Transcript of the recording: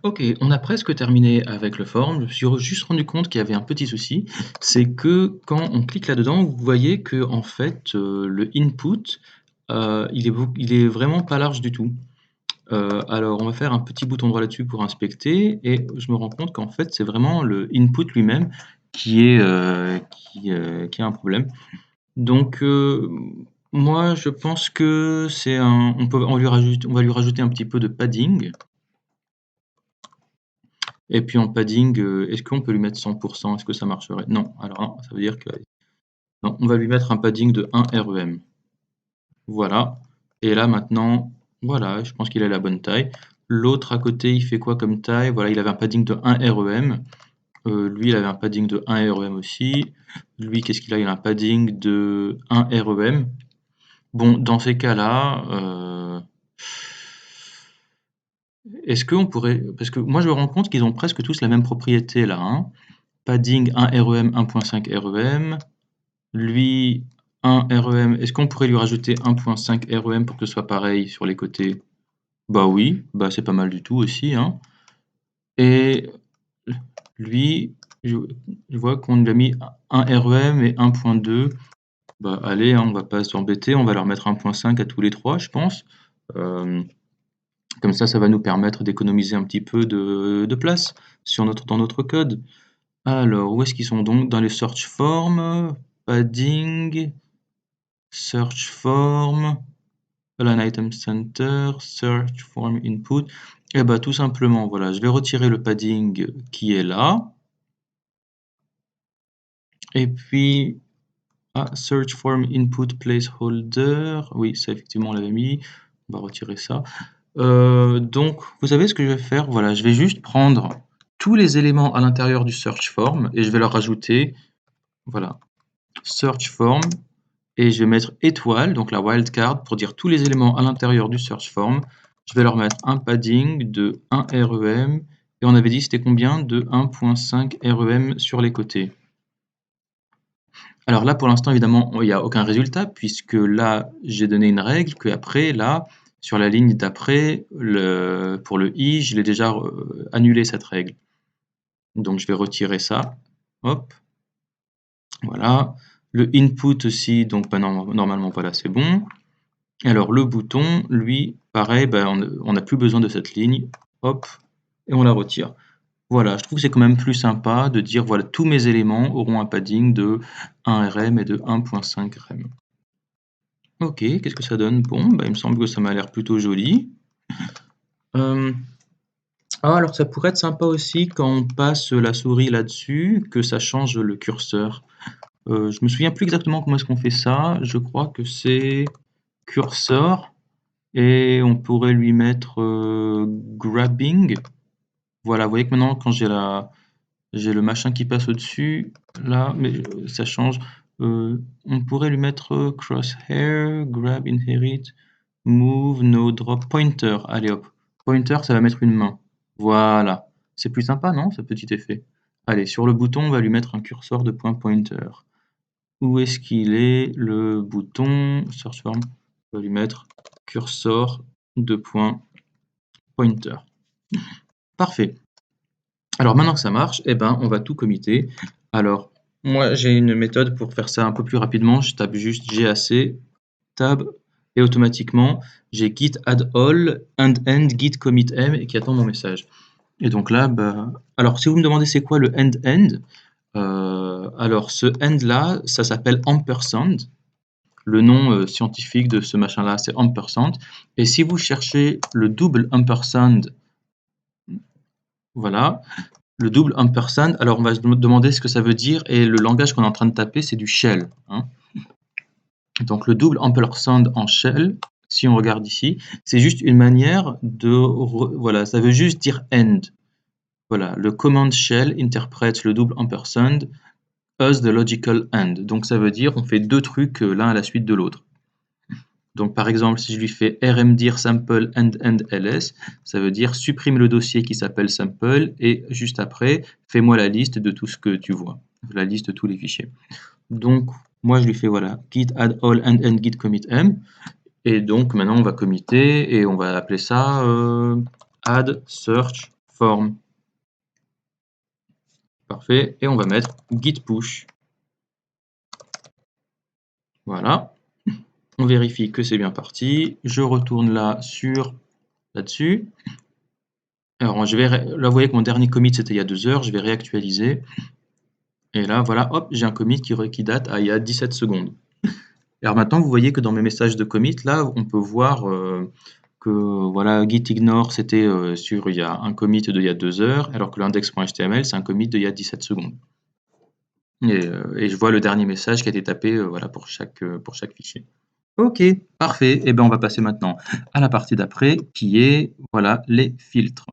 Ok, on a presque terminé avec le form. Je me suis juste rendu compte qu'il y avait un petit souci. C'est que quand on clique là-dedans, vous voyez que en fait, le input, il est vraiment pas large du tout. Alors on va faire un petit bouton droit là-dessus pour inspecter et je me rends compte qu'en fait, c'est vraiment le input lui-même qui a un problème. Donc, moi je pense que c'est un on va lui rajouter un petit peu de padding. Et puis en padding, est-ce qu'on peut lui mettre 100? Est-ce que ça marcherait? Non, alors non, ça veut dire que non, on va lui mettre un padding de 1 REM. Voilà. Et là maintenant, voilà, je pense qu'il a la bonne taille. L'autre à côté, il fait quoi comme taille? Voilà, il avait un padding de 1 REM. Lui, il avait un padding de 1 REM aussi. Lui, qu'est-ce qu'il a? Il a un padding de 1 REM. Bon, dans ces cas-là, est-ce qu'on pourrait... Parce que moi, je me rends compte qu'ils ont presque tous la même propriété là, hein. Padding 1 REM, 1.5 REM. Lui, 1 REM. Est-ce qu'on pourrait lui rajouter 1.5 REM pour que ce soit pareil sur les côtés? Bah oui, bah c'est pas mal du tout aussi, hein. Et lui, je vois qu'on lui a mis 1 REM et 1.2. Bah allez, hein, on va pas s'embêter, on va leur mettre 1.5 à tous les trois, je pense. Euh, Comme ça va nous permettre d'économiser un petit peu de place dans notre code. Alors, où est-ce qu'ils sont donc? Dans les search form, padding, search form, align item center, search form input. Et bah tout simplement, voilà, je vais retirer le padding qui est là. Et puis, search form input placeholder. Oui, ça effectivement on l'avait mis. On va retirer ça. Donc, vous savez ce que je vais faire? Voilà, je vais juste prendre tous les éléments à l'intérieur du search form et je vais leur rajouter, voilà, search form et je vais mettre étoile, donc la wildcard, pour dire tous les éléments à l'intérieur du search form. Je vais leur mettre un padding de 1 REM et on avait dit c'était combien? De 1.5 REM sur les côtés. Alors là, pour l'instant, évidemment, il n'y a aucun résultat puisque là, j'ai donné une règle que après, là, sur la ligne d'après, pour le i, je l'ai déjà annulé cette règle. Donc je vais retirer ça. Hop, voilà. Le input aussi, donc bah, normalement, voilà, c'est bon. Alors le bouton, lui, pareil, bah, on n'a plus besoin de cette ligne. Hop, et on la retire. Voilà, je trouve que c'est quand même plus sympa de dire, voilà, tous mes éléments auront un padding de 1 RM et de 1.5 RM. Ok, qu'est-ce que ça donne? Bon, bah, il me semble que ça m'a l'air plutôt joli. Alors ça pourrait être sympa aussi quand on passe la souris là-dessus, que ça change le curseur. Je me souviens plus exactement comment est-ce qu'on fait ça. Je crois que c'est cursor et on pourrait lui mettre grabbing. Voilà, vous voyez que maintenant quand j'ai le machin qui passe au-dessus, là, mais ça change. On pourrait lui mettre crosshair, grab, inherit, move, no drop, pointer. Allez hop, pointer, ça va mettre une main. Voilà, c'est plus sympa, non, ce petit effet? Allez, sur le bouton, on va lui mettre un curseur de point pointer. Où est-ce qu'il est, le bouton search form? On va lui mettre curseur de point pointer. Parfait. Alors maintenant que ça marche, eh ben, on va tout committer. Alors, moi j'ai une méthode pour faire ça un peu plus rapidement. Je tape juste GAC, tab, et automatiquement j'ai git add all, end git commit m et qui attend mon message. Et donc là, bah, alors si vous me demandez c'est quoi le end, alors ce end là, ça s'appelle ampersand. Le nom scientifique de ce machin là, c'est ampersand. Et si vous cherchez le double ampersand, voilà, le double ampersand, alors on va se demander ce que ça veut dire et le langage qu'on est en train de taper, c'est du shell, hein. Donc le double ampersand en shell, si on regarde ici, c'est juste une manière de... Voilà, ça veut juste dire end. Voilà, le command shell interprète le double ampersand as the logical end. Donc ça veut dire on fait deux trucs l'un à la suite de l'autre. Donc par exemple, si je lui fais rmdir sample end ls, ça veut dire supprime le dossier qui s'appelle sample et juste après, fais-moi la liste de tout ce que tu vois, la liste de tous les fichiers. Donc moi je lui fais voilà, git add all end git commit m et donc maintenant on va committer et on va appeler ça add search form. Parfait. Et on va mettre git push. Voilà. On vérifie que c'est bien parti. Je retourne là là-dessus. Alors, là, vous voyez que mon dernier commit, c'était il y a 2 heures. Je vais réactualiser. Et là, voilà, hop, j'ai un commit qui date à il y a 17 secondes. Alors maintenant, vous voyez que dans mes messages de commit, là, on peut voir que voilà, git ignore, c'était sur il y a un commit de il y a 2 heures, alors que l'index.html, c'est un commit d'il y a 17 secondes. Et je vois le dernier message qui a été tapé voilà, pour chaque fichier. Ok, parfait. Et bien, on va passer maintenant à la partie d'après, qui est voilà, les filtres.